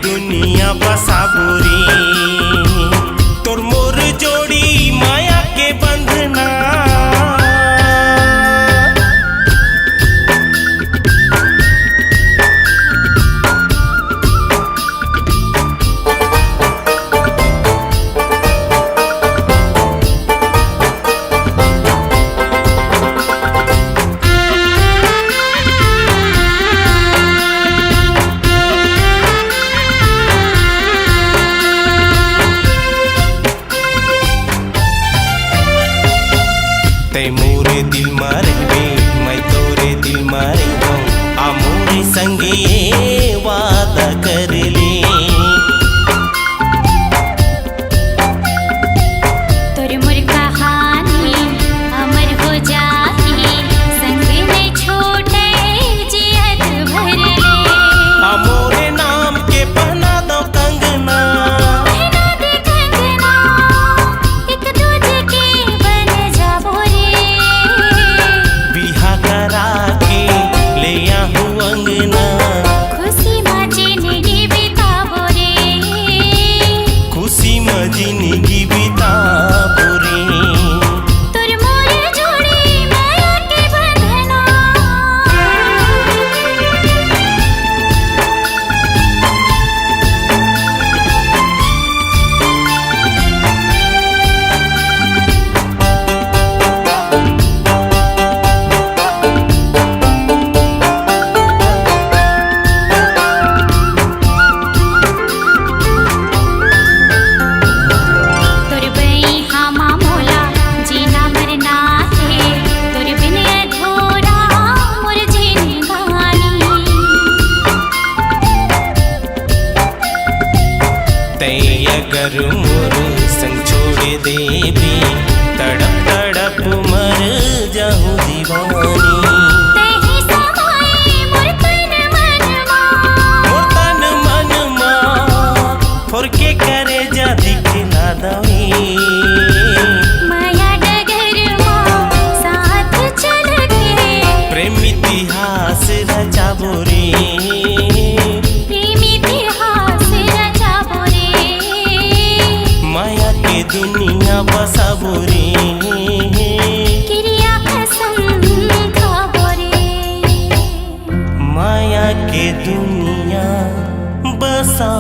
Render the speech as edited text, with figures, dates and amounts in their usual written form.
दुनिया बसाबुरी तोर मोर जोड़ी माया के बंधना ते मोरे दिल मारे बे मैं तोरे दिल मारे हूँ आ मोरे संगे वादा कर ले तोर मोर कहानी अमर हो जाए संग में छोटे जियत भर ले आ मोरे नाम के पहना दो कंगना पहना दे कंगना एक दूजे के बन जाबो रे बिहा करा के ले आहूँ अंगना खुशी में जिंदगी बिताबो रे खुशी में जिंदगी बिताबो रे तोर मोर जोड़ी माया के बंधना तोर बई हामा मोला जीना मरना है तोर बिन अधूरा मोर जिंदगानी ते अगर मोर संग छोड़ देबी तड़प तड़प मर जाऊँ दीवानी तेहि समाए मोर तन मोर तन मन माँ फोर के करे जा दिखला दवी माया डगर माँ साथ चल के प्रेम इतिहास रचाबो रे प्रेम इतिहास रचाबो रे माया के दुनिया बसाबो रे क्रिया कसम खाबो रे माया के दुनिया बसा